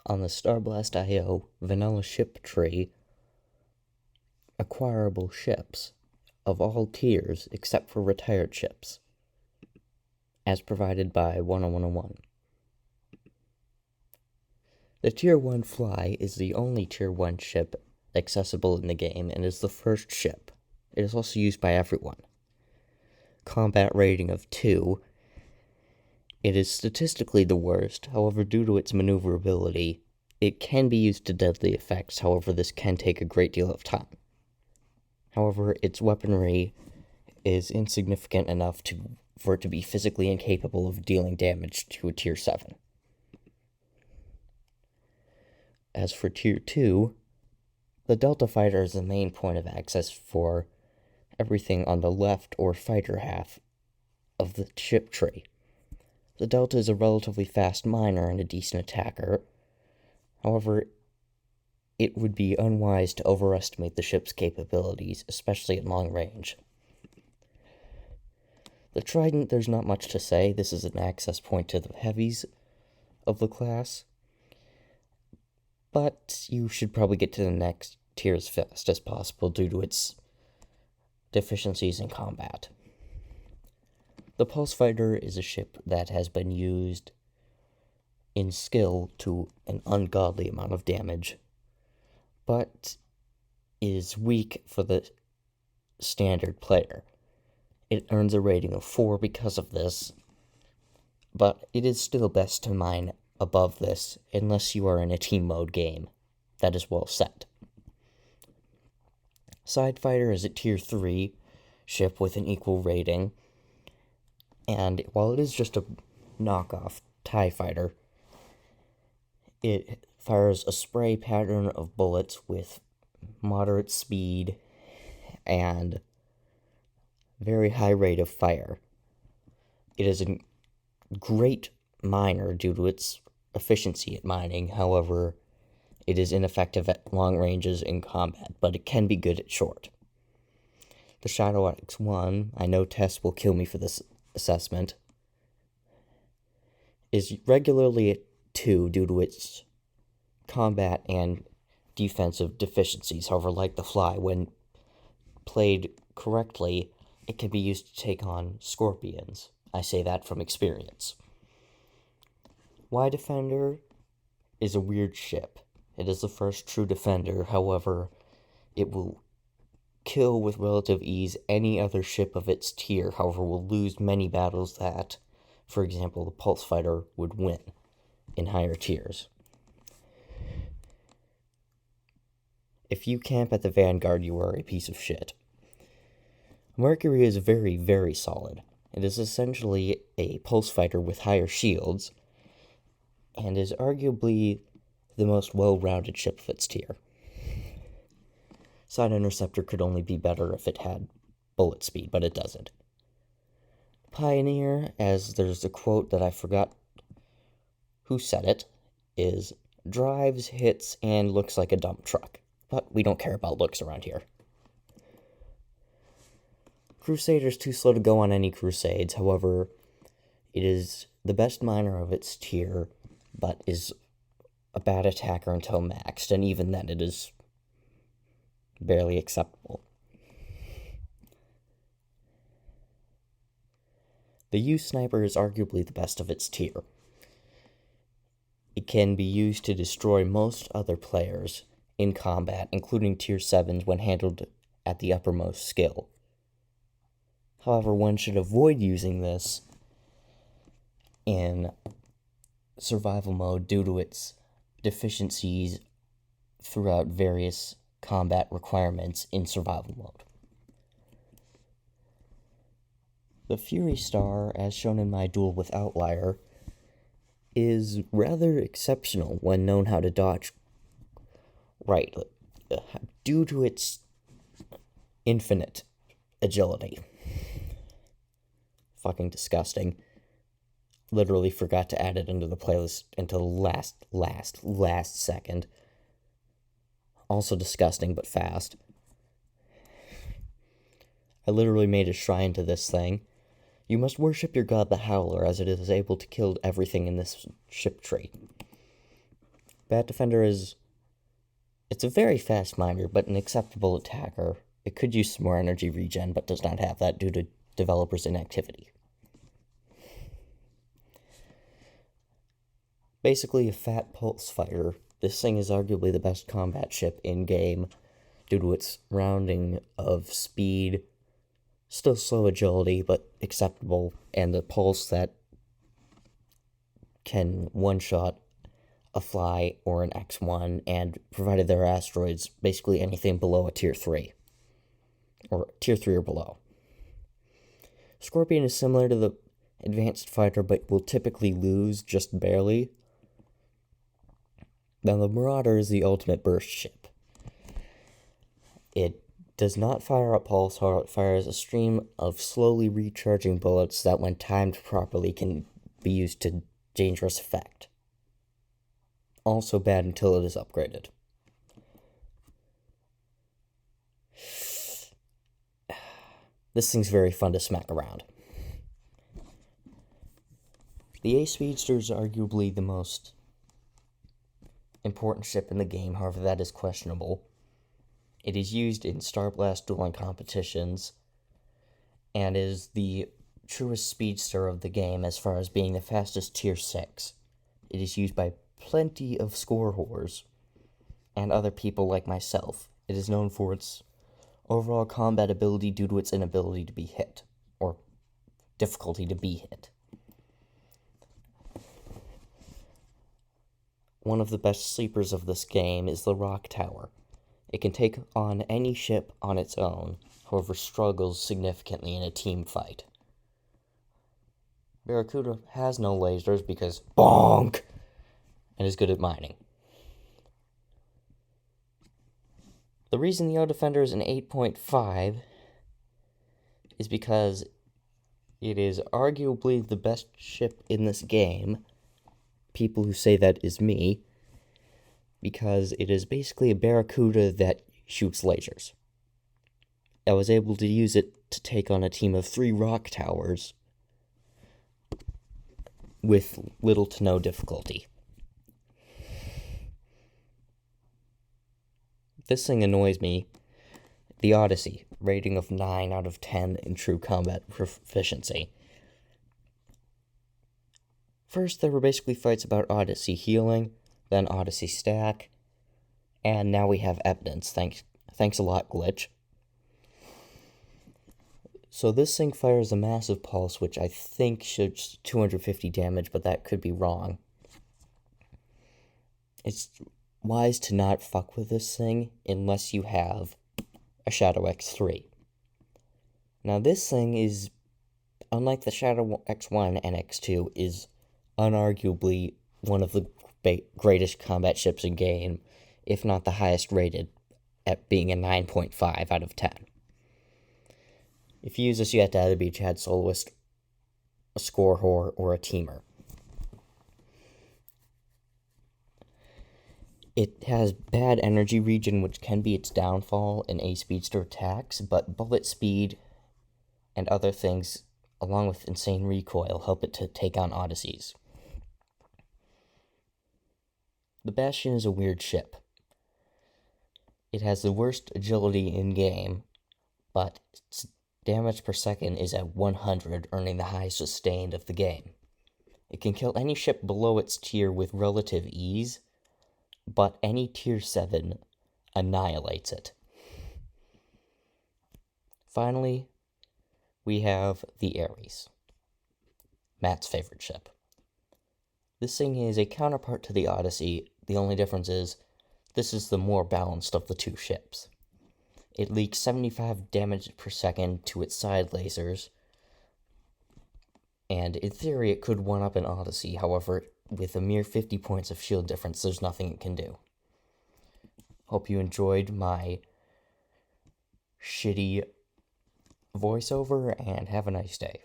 on the Starblast.io vanilla ship tree acquirable ships of all tiers except for retired ships, as provided by 10101. The Tier 1 Fly is the only Tier 1 ship accessible in the game and is the first ship. It is also used by everyone. Combat rating of 2. It is statistically the worst, however, due to its maneuverability, it can be used to deadly effects, however, this can take a great deal of time. However, its weaponry is insignificant enough for it to be physically incapable of dealing damage to a Tier 7. As for Tier 2, the Delta Fighter is the main point of access for everything on the left or fighter half of the ship tree. The Delta is a relatively fast miner and a decent attacker. However, it would be unwise to overestimate the ship's capabilities, especially at long range. The Trident, there's not much to say. This is an access point to the heavies of the class, but you should probably get to the next tier as fast as possible due to its deficiencies in combat. The Pulse Fighter is a ship that has been used in skill to an ungodly amount of damage, but is weak for the standard player. It earns a rating of 4 because of this, but it is still best to mine above this unless you are in a team mode game that is well set. Side Fighter is a Tier 3 ship with an equal rating, and while it is just a knockoff TIE Fighter, it fires a spray pattern of bullets with moderate speed and very high rate of fire. It is a great miner due to its efficiency at mining. However, it is ineffective at long ranges in combat, but it can be good at short. The Shadow X1, I know Tess will kill me for this assessment, is regularly at 2 due to its combat and defensive deficiencies. However, like the Fly, when played correctly, it can be used to take on scorpions. I say that from experience. Y Defender is a weird ship. It is the first true defender, however, it will kill with relative ease any other ship of its tier, however, will lose many battles that, for example, the Pulse Fighter would win in higher tiers. If you camp at the Vanguard, you are a piece of shit. Mercury is very, very solid. It is essentially a Pulse Fighter with higher shields, and is arguably the most well-rounded ship of its tier. Side Interceptor could only be better if it had bullet speed, but it doesn't. Pioneer, as there's a quote that I forgot who said it, is drives, hits, and looks like a dump truck. But we don't care about looks around here. Crusader's too slow to go on any crusades, however, it is the best miner of its tier, but is a bad attacker until maxed, and even then it is barely acceptable. The U-Sniper is arguably the best of its tier. It can be used to destroy most other players in combat, including Tier 7s when handled at the uppermost skill. However, one should avoid using this in survival mode due to its deficiencies throughout various combat requirements in survival mode. The Fury Star, as shown in my duel with Outlier, is rather exceptional when known how to dodge right, due to its infinite agility. Fucking disgusting. Literally forgot to add it into the playlist until the last second. Also disgusting, but fast. I literally made a shrine to this thing. You must worship your god the Howler, as it is able to kill everything in this ship tree. Bat Defender it's a very fast miner, but an acceptable attacker. It could use some more energy regen, but does not have that due to developers' inactivity. Basically a fat pulse fighter, this thing is arguably the best combat ship in-game due to its rounding of speed, still slow agility, but acceptable, and the pulse that can one-shot a fly or an X1, and provided there are asteroids, basically anything below a tier 3. Or tier 3 or below. Scorpion is similar to the advanced fighter, but will typically lose just barely. Now the Marauder is the ultimate burst ship. It does not fire a pulse, however, it fires a stream of slowly recharging bullets that, when timed properly, can be used to dangerous effect. Also bad until it is upgraded. This thing's very fun to smack around. The Ace Speedster is arguably the most important ship in the game, however that is questionable. It is used in Star Blast dueling competitions, and is the truest speedster of the game as far as being the fastest tier 6. It is used by plenty of score whores and other people like myself. It is known for its overall combat ability due to its inability to be hit, or difficulty to be hit. One of the best sleepers of this game is the Rock Tower. It can take on any ship on its own, however struggles significantly in a team fight. Barracuda has no lasers because bonk, and is good at mining. The reason the O-Defender is an 8.5 is because it is arguably the best ship in this game. People who say that is me, because it is basically a Barracuda that shoots lasers. I was able to use it to take on a team of 3 rock towers with little to no difficulty. This thing annoys me. The Odyssey, rating of 9 out of 10 in true combat proficiency. First, there were basically fights about Odyssey healing, then Odyssey stack, and now we have evidence. Thanks a lot, Glitch. So this thing fires a massive pulse, which I think shoots 250 damage, but that could be wrong. It's wise to not fuck with this thing unless you have a Shadow X3. Now this thing is, unlike the Shadow X1 and X2, is unarguably one of the greatest combat ships in game, if not the highest rated, at being a 9.5 out of 10. If you use this, you have to either be a Chad Soloist, a Score Whore, or a Teamer. It has bad energy regen, which can be its downfall in Ace Speedster attacks, but bullet speed and other things, along with insane recoil, help it to take on Odysseys. The Bastion is a weird ship. It has the worst agility in-game, but its damage per second is at 100, earning the highest sustained of the game. It can kill any ship below its tier with relative ease, but any tier 7 annihilates it. Finally, we have the Ares, Matt's favorite ship. This thing is a counterpart to the Odyssey. The only difference is this is the more balanced of the two ships. It leaks 75 damage per second to its side lasers, and in theory it could one-up an Odyssey. However, with a mere 50 points of shield difference, there's nothing it can do. Hope you enjoyed my shitty voiceover, and have a nice day.